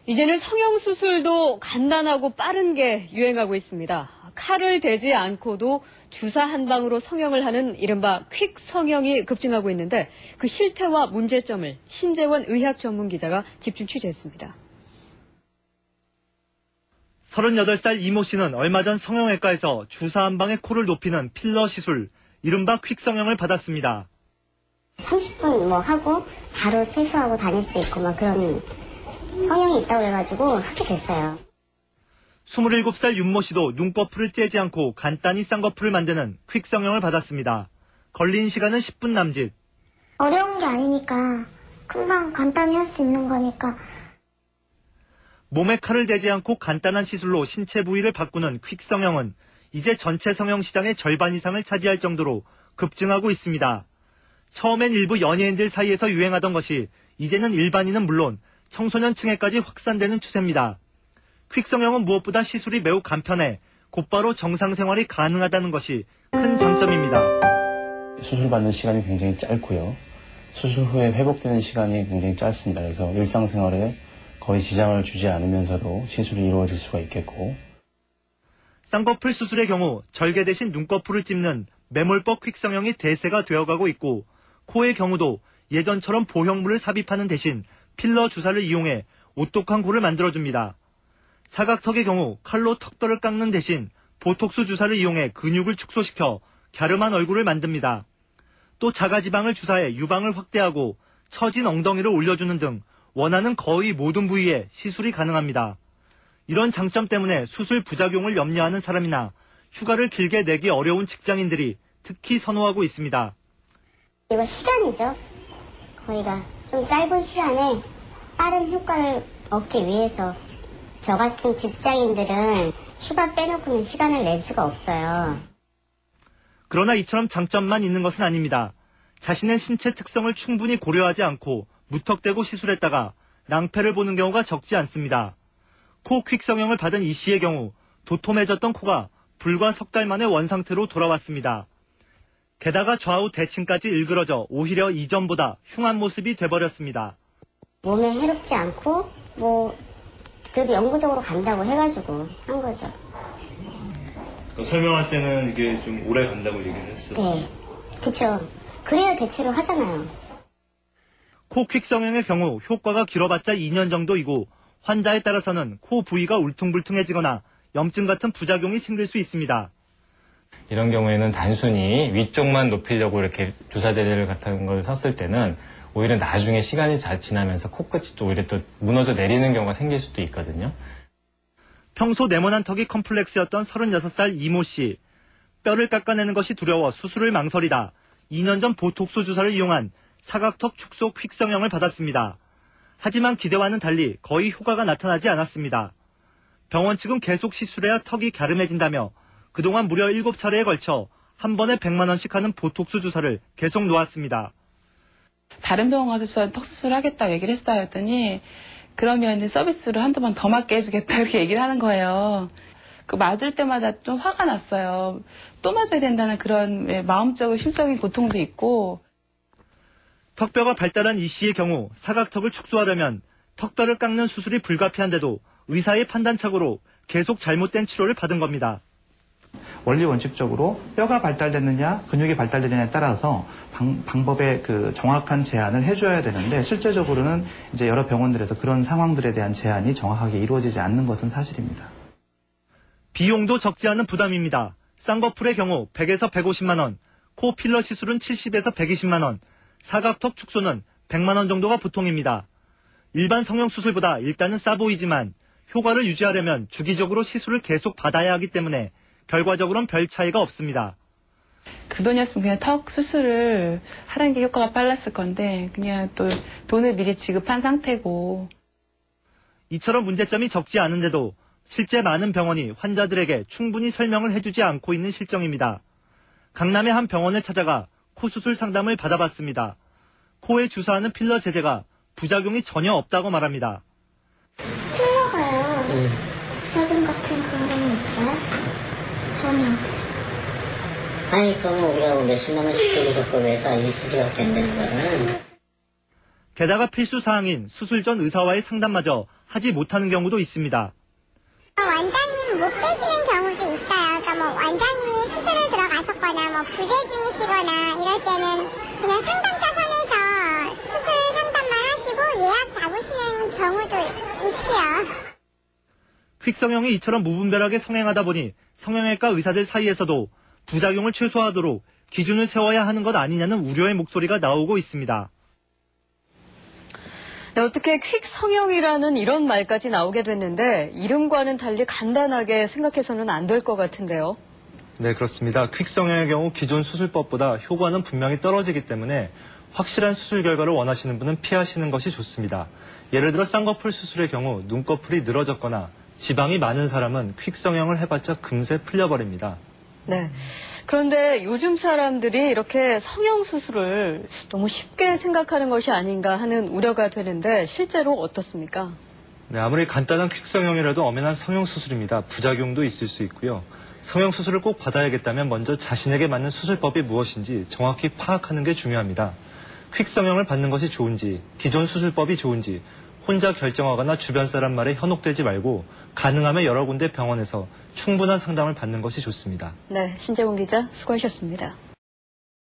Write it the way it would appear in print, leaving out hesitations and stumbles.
이제는 성형수술도 간단하고 빠른 게 유행하고 있습니다. 칼을 대지 않고도 주사 한 방으로 성형을 하는 이른바 퀵 성형이 급증하고 있는데 그 실태와 문제점을 신재원 의학 전문 기자가 집중 취재했습니다. 38살 이모 씨는 얼마 전 성형외과에서 주사 한 방에 코를 높이는 필러 시술, 이른바 퀵 성형을 받았습니다. 30분 하고 바로 세수하고 다닐 수 있고 그런 성형이 있다고 해가지고 하게 됐어요. 27살 윤모 씨도 눈꺼풀을 째지 않고 간단히 쌍꺼풀을 만드는 퀵 성형을 받았습니다. 걸린 시간은 10분 남짓. 어려운 게 아니니까 금방 간단히 할 수 있는 거니까. 몸에 칼을 대지 않고 간단한 시술로 신체 부위를 바꾸는 퀵 성형은 이제 전체 성형 시장의 절반 이상을 차지할 정도로 급증하고 있습니다. 처음엔 일부 연예인들 사이에서 유행하던 것이 이제는 일반인은 물론 청소년층에까지 확산되는 추세입니다. 퀵 성형은 무엇보다 시술이 매우 간편해 곧바로 정상 생활이 가능하다는 것이 큰 장점입니다. 수술받는 시간이 굉장히 짧고요. 수술 후에 회복되는 시간이 굉장히 짧습니다. 그래서 일상생활에 거의 지장을 주지 않으면서도 시술이 이루어질 수가 있겠고. 쌍꺼풀 수술의 경우 절개 대신 눈꺼풀을 찝는 매몰법 퀵 성형이 대세가 되어가고 있고, 코의 경우도 예전처럼 보형물을 삽입하는 대신 필러 주사를 이용해 오똑한 코를 만들어줍니다. 사각턱의 경우 칼로 턱뼈를 깎는 대신 보톡스 주사를 이용해 근육을 축소시켜 갸름한 얼굴을 만듭니다. 또 자가지방을 주사해 유방을 확대하고 처진 엉덩이를 올려주는 등 원하는 거의 모든 부위에 시술이 가능합니다. 이런 장점 때문에 수술 부작용을 염려하는 사람이나 휴가를 길게 내기 어려운 직장인들이 특히 선호하고 있습니다. 이거 시간이죠. 거의가 좀 짧은 시간에 빠른 효과를 얻기 위해서 저 같은 직장인들은 휴가 빼놓고는 시간을 낼 수가 없어요. 그러나 이처럼 장점만 있는 것은 아닙니다. 자신의 신체 특성을 충분히 고려하지 않고 무턱대고 시술했다가 낭패를 보는 경우가 적지 않습니다. 코 퀵 성형을 받은 이 씨의 경우 도톰해졌던 코가 불과 석 달 만에 원상태로 돌아왔습니다. 게다가 좌우 대칭까지 일그러져 오히려 이전보다 흉한 모습이 돼버렸습니다. 몸에 해롭지 않고 그래도 영구적으로 간다고 해가지고 한 거죠. 설명할 때는 이게 좀 오래 간다고 얘기를 했어요. 네, 그렇죠. 그래야 대체로 하잖아요. 코 퀵 성형의 경우 효과가 길어봤자 2년 정도이고 환자에 따라서는 코 부위가 울퉁불퉁해지거나 염증 같은 부작용이 생길 수 있습니다. 이런 경우에는 단순히 위쪽만 높이려고 이렇게 주사제를 같은 걸 썼을 때는 오히려 나중에 시간이 잘 지나면서 코끝이 또 오히려 또 무너져 내리는 경우가 생길 수도 있거든요. 평소 네모난 턱이 컴플렉스였던 36살 이모 씨. 뼈를 깎아내는 것이 두려워 수술을 망설이다 2년 전 보톡스 주사를 이용한 사각턱 축소 퀵 성형을 받았습니다. 하지만 기대와는 달리 거의 효과가 나타나지 않았습니다. 병원 측은 계속 시술해야 턱이 갸름해진다며 그동안 무려 7차례에 걸쳐 한 번에 100만 원씩 하는 보톡스 주사를 계속 놓았습니다. 다른 병원 가서 턱 수술하겠다고 얘기를 했어요. 했더니 그러면 서비스로 한두 번 더 맞게 해주겠다 이렇게 얘기를 하는 거예요. 그 맞을 때마다 좀 화가 났어요. 또 맞아야 된다는 그런 마음적인 심적인 고통도 있고. 턱뼈가 발달한 이 씨의 경우 사각턱을 축소하려면 턱뼈를 깎는 수술이 불가피한데도 의사의 판단착오로 계속 잘못된 치료를 받은 겁니다. 원리 원칙적으로 뼈가 발달됐느냐 근육이 발달되느냐에 따라서 방법의 그 정확한 제한을 해줘야 되는데 실제적으로는 이제 여러 병원들에서 그런 상황들에 대한 제한이 정확하게 이루어지지 않는 것은 사실입니다. 비용도 적지 않은 부담입니다. 쌍꺼풀의 경우 100에서 150만 원, 코 필러 시술은 70에서 120만 원, 사각턱 축소는 100만 원 정도가 보통입니다. 일반 성형 수술보다 일단은 싸 보이지만 효과를 유지하려면 주기적으로 시술을 계속 받아야 하기 때문에 결과적으로는 별 차이가 없습니다. 그 돈이었으면 그냥 턱 수술을 하는 게 효과가 빨랐을 건데 그냥 또 돈을 미리 지급한 상태고. 이처럼 문제점이 적지 않은데도 실제 많은 병원이 환자들에게 충분히 설명을 해주지 않고 있는 실정입니다. 강남의 한 병원을 찾아가 코 수술 상담을 받아봤습니다. 코에 주사하는 필러 제제가 부작용이 전혀 없다고 말합니다. 필러가요. 부작용 같은 그런 건 없어요? 전혀 없어요. 아니 그러면 우리가 몇십만 원씩 들여서 그걸 왜 사? 20시간 된다는 거는. 게다가 필수 사항인 수술 전 의사와의 상담마저 하지 못하는 경우도 있습니다. 원장님 못 빼시는 경우도 있어요. 그러니까 뭐 원장님이 수술을 들어가셨거나 뭐 부재 중이시거나 이럴 때는 그냥 상담사 선에서 수술 상담만 하시고 예약 잡으시는 경우도 있고요. 퀵 성형이 이처럼 무분별하게 성행하다 보니 성형외과 의사들 사이에서도 부작용을 최소화하도록 기준을 세워야 하는 것 아니냐는 우려의 목소리가 나오고 있습니다. 네, 어떻게 퀵 성형이라는 이런 말까지 나오게 됐는데 이름과는 달리 간단하게 생각해서는 안 될 것 같은데요. 네, 그렇습니다. 퀵 성형의 경우 기존 수술법보다 효과는 분명히 떨어지기 때문에 확실한 수술 결과를 원하시는 분은 피하시는 것이 좋습니다. 예를 들어 쌍꺼풀 수술의 경우 눈꺼풀이 늘어졌거나 지방이 많은 사람은 퀵 성형을 해봤자 금세 풀려버립니다. 네. 그런데 요즘 사람들이 이렇게 성형 수술을 너무 쉽게 생각하는 것이 아닌가 하는 우려가 되는데 실제로 어떻습니까? 네, 아무리 간단한 퀵 성형이라도 엄연한 성형 수술입니다. 부작용도 있을 수 있고요. 성형 수술을 꼭 받아야겠다면 먼저 자신에게 맞는 수술법이 무엇인지 정확히 파악하는 게 중요합니다. 퀵 성형을 받는 것이 좋은지, 기존 수술법이 좋은지 혼자 결정하거나 주변 사람 말에 현혹되지 말고 가능하면 여러 군데 병원에서 충분한 상담을 받는 것이 좋습니다. 네, 신재원 기자 수고하셨습니다.